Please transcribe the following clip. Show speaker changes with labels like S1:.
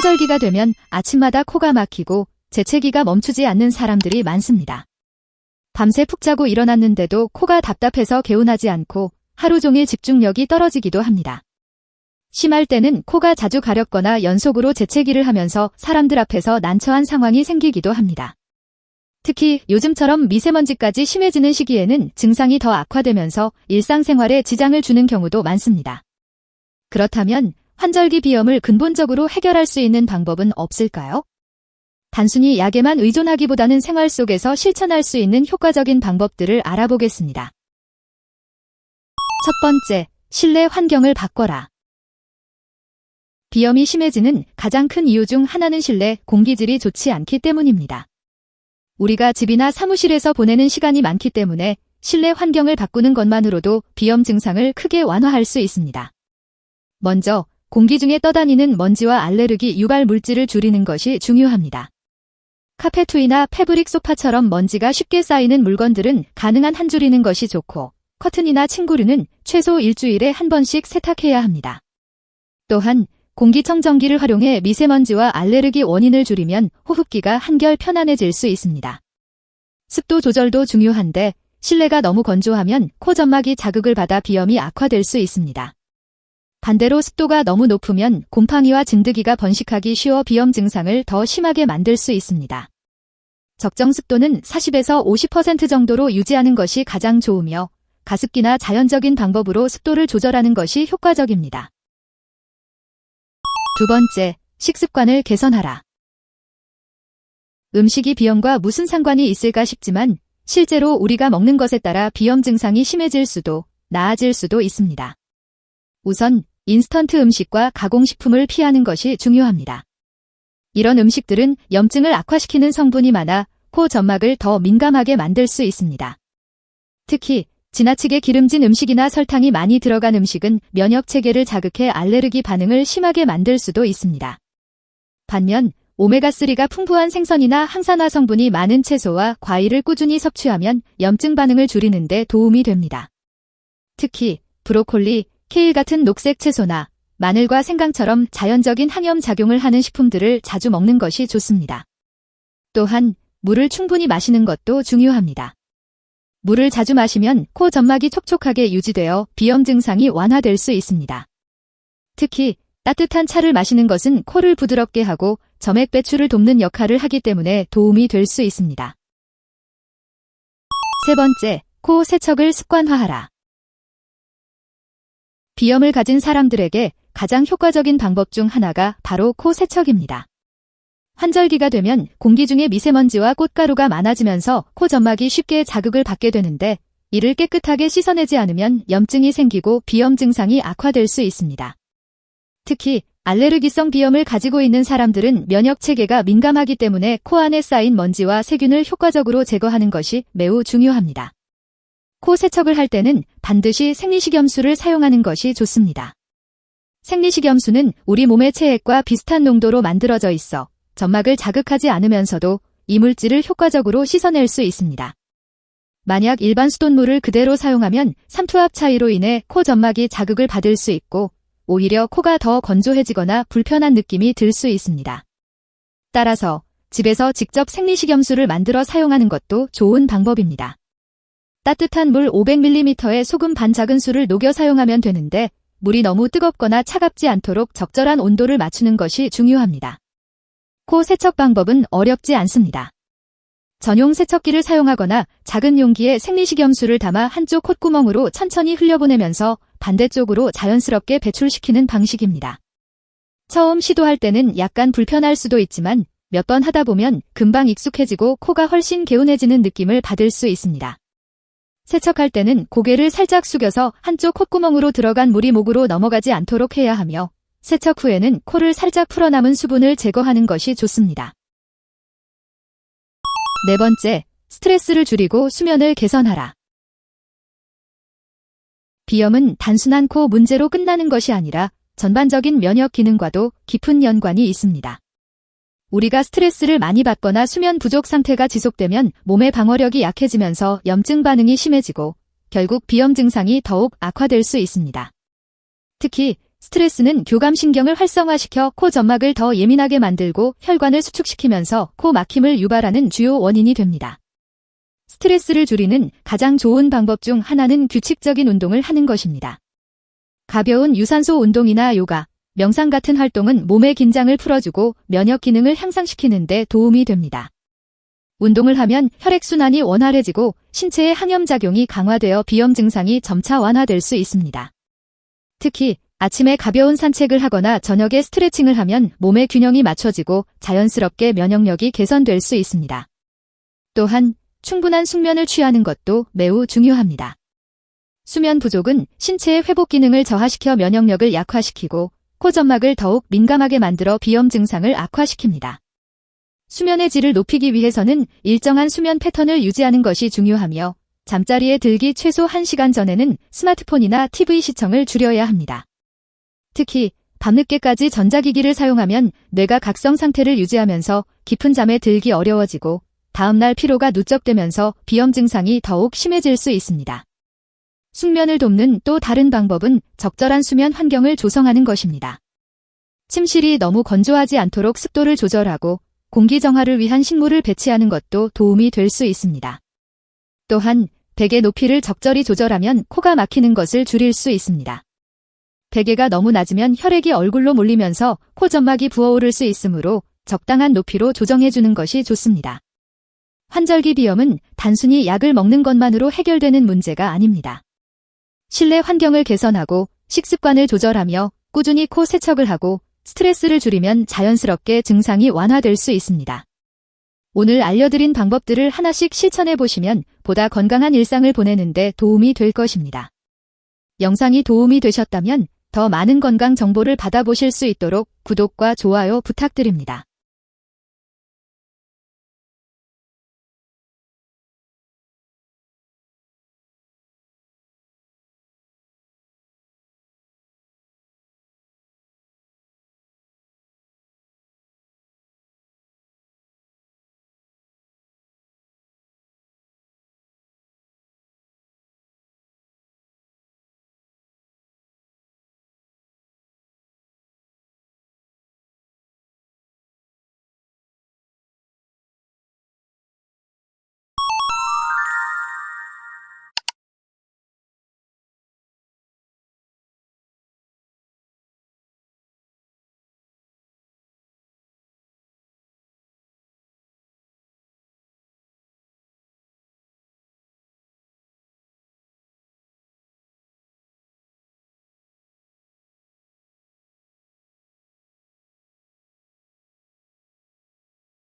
S1: 환절기가 되면 아침마다 코가 막히고 재채기가 멈추지 않는 사람들이 많습니다. 밤새 푹 자고 일어났는데도 코가 답답해서 개운하지 않고 하루 종일 집중력이 떨어지기도 합니다. 심할 때는 코가 자주 가렵거나 연속으로 재채기를 하면서 사람들 앞에서 난처한 상황이 생기기도 합니다. 특히 요즘처럼 미세먼지까지 심해지는 시기에는 증상이 더 악화되면서 일상생활에 지장을 주는 경우도 많습니다. 그렇다면 환절기 비염을 근본적으로 해결할 수 있는 방법은 없을까요? 단순히 약에만 의존하기보다는 생활 속에서 실천할 수 있는 효과적인 방법들을 알아보겠습니다. 첫 번째, 실내 환경을 바꿔라. 비염이 심해지는 가장 큰 이유 중 하나는 실내 공기질이 좋지 않기 때문입니다. 우리가 집이나 사무실에서 보내는 시간이 많기 때문에 실내 환경을 바꾸는 것만으로도 비염 증상을 크게 완화할 수 있습니다. 먼저 공기 중에 떠다니는 먼지와 알레르기 유발 물질을 줄이는 것이 중요합니다. 카페트이나 패브릭 소파처럼 먼지가 쉽게 쌓이는 물건들은 가능한 한 줄이는 것이 좋고, 커튼이나 침구류는 최소 일주일에 한 번씩 세탁해야 합니다. 또한 공기청정기를 활용해 미세먼지와 알레르기 원인을 줄이면 호흡기가 한결 편안해질 수 있습니다. 습도 조절도 중요한데 실내가 너무 건조하면 코 점막이 자극을 받아 비염이 악화될 수 있습니다. 반대로 습도가 너무 높으면 곰팡이와 진드기가 번식하기 쉬워 비염 증상을 더 심하게 만들 수 있습니다. 적정 습도는 40에서 50% 정도로 유지하는 것이 가장 좋으며 가습기나 자연적인 방법으로 습도를 조절하는 것이 효과적입니다. 두 번째, 식습관을 개선하라. 음식이 비염과 무슨 상관이 있을까 싶지만 실제로 우리가 먹는 것에 따라 비염 증상이 심해질 수도 나아질 수도 있습니다. 우선 인스턴트 음식과 가공식품을 피하는 것이 중요합니다. 이런 음식들은 염증을 악화시키는 성분이 많아 코 점막을 더 민감하게 만들 수 있습니다. 특히 지나치게 기름진 음식이나 설탕이 많이 들어간 음식은 면역 체계를 자극해 알레르기 반응을 심하게 만들 수도 있습니다. 반면 오메가3가 풍부한 생선이나 항산화 성분이 많은 채소와 과일을 꾸준히 섭취하면 염증 반응을 줄이는 데 도움이 됩니다. 특히 브로콜리, 케일 같은 녹색 채소나 마늘과 생강처럼 자연적인 항염 작용을 하는 식품들을 자주 먹는 것이 좋습니다. 또한 물을 충분히 마시는 것도 중요합니다. 물을 자주 마시면 코 점막이 촉촉하게 유지되어 비염 증상이 완화될 수 있습니다. 특히 따뜻한 차를 마시는 것은 코를 부드럽게 하고 점액 배출을 돕는 역할을 하기 때문에 도움이 될 수 있습니다. 세 번째, 코 세척을 습관화하라. 비염을 가진 사람들에게 가장 효과적인 방법 중 하나가 바로 코 세척입니다. 환절기가 되면 공기 중에 미세먼지와 꽃가루가 많아지면서 코 점막이 쉽게 자극을 받게 되는데 이를 깨끗하게 씻어내지 않으면 염증이 생기고 비염 증상이 악화될 수 있습니다. 특히 알레르기성 비염을 가지고 있는 사람들은 면역 체계가 민감하기 때문에 코 안에 쌓인 먼지와 세균을 효과적으로 제거하는 것이 매우 중요합니다. 코 세척을 할 때는 반드시 생리식염수를 사용하는 것이 좋습니다. 생리식염수는 우리 몸의 체액과 비슷한 농도로 만들어져 있어 점막을 자극하지 않으면서도 이물질을 효과적으로 씻어낼 수 있습니다. 만약 일반 수돗물을 그대로 사용하면 삼투압 차이로 인해 코 점막이 자극을 받을 수 있고 오히려 코가 더 건조해지거나 불편한 느낌이 들 수 있습니다. 따라서 집에서 직접 생리식염수를 만들어 사용하는 것도 좋은 방법입니다. 따뜻한 물 500ml에 소금 반 작은술을 녹여 사용하면 되는데 물이 너무 뜨겁거나 차갑지 않도록 적절한 온도를 맞추는 것이 중요합니다. 코 세척 방법은 어렵지 않습니다. 전용 세척기를 사용하거나 작은 용기에 생리식염수를 담아 한쪽 콧구멍으로 천천히 흘려보내면서 반대쪽으로 자연스럽게 배출시키는 방식입니다. 처음 시도할 때는 약간 불편할 수도 있지만 몇 번 하다 보면 금방 익숙해지고 코가 훨씬 개운해지는 느낌을 받을 수 있습니다. 세척할 때는 고개를 살짝 숙여서 한쪽 콧구멍으로 들어간 물이 목으로 넘어가지 않도록 해야 하며 세척 후에는 코를 살짝 풀어 남은 수분을 제거하는 것이 좋습니다. 네 번째, 스트레스를 줄이고 수면을 개선하라. 비염은 단순한 코 문제로 끝나는 것이 아니라 전반적인 면역 기능과도 깊은 연관이 있습니다. 우리가 스트레스를 많이 받거나 수면 부족 상태가 지속되면 몸의 방어력이 약해지면서 염증 반응이 심해지고 결국 비염 증상이 더욱 악화될 수 있습니다. 특히 스트레스는 교감신경을 활성화시켜 코 점막을 더 예민하게 만들고 혈관을 수축시키면서 코 막힘을 유발하는 주요 원인이 됩니다. 스트레스를 줄이는 가장 좋은 방법 중 하나는 규칙적인 운동을 하는 것입니다. 가벼운 유산소 운동이나 요가, 명상 같은 활동은 몸의 긴장을 풀어주고 면역 기능을 향상시키는 데 도움이 됩니다. 운동을 하면 혈액순환이 원활해지고 신체의 항염작용이 강화되어 비염 증상이 점차 완화될 수 있습니다. 특히 아침에 가벼운 산책을 하거나 저녁에 스트레칭을 하면 몸의 균형이 맞춰지고 자연스럽게 면역력이 개선될 수 있습니다. 또한 충분한 숙면을 취하는 것도 매우 중요합니다. 수면 부족은 신체의 회복 기능을 저하시켜 면역력을 약화시키고 코 점막을 더욱 민감하게 만들어 비염 증상을 악화시킵니다. 수면의 질을 높이기 위해서는 일정한 수면 패턴을 유지하는 것이 중요하며 잠자리에 들기 최소 1시간 전에는 스마트폰이나 TV 시청을 줄여야 합니다. 특히 밤늦게까지 전자기기를 사용하면 뇌가 각성 상태를 유지하면서 깊은 잠에 들기 어려워지고 다음날 피로가 누적되면서 비염 증상이 더욱 심해질 수 있습니다. 숙면을 돕는 또 다른 방법은 적절한 수면 환경을 조성하는 것입니다. 침실이 너무 건조하지 않도록 습도를 조절하고 공기 정화를 위한 식물을 배치하는 것도 도움이 될 수 있습니다. 또한 베개 높이를 적절히 조절하면 코가 막히는 것을 줄일 수 있습니다. 베개가 너무 낮으면 혈액이 얼굴로 몰리면서 코 점막이 부어오를 수 있으므로 적당한 높이로 조정해주는 것이 좋습니다. 환절기 비염은 단순히 약을 먹는 것만으로 해결되는 문제가 아닙니다. 실내 환경을 개선하고 식습관을 조절하며 꾸준히 코 세척을 하고 스트레스를 줄이면 자연스럽게 증상이 완화될 수 있습니다. 오늘 알려드린 방법들을 하나씩 실천해 보시면 보다 건강한 일상을 보내는 데 도움이 될 것입니다. 영상이 도움이 되셨다면 더 많은 건강 정보를 받아보실 수 있도록 구독과 좋아요 부탁드립니다.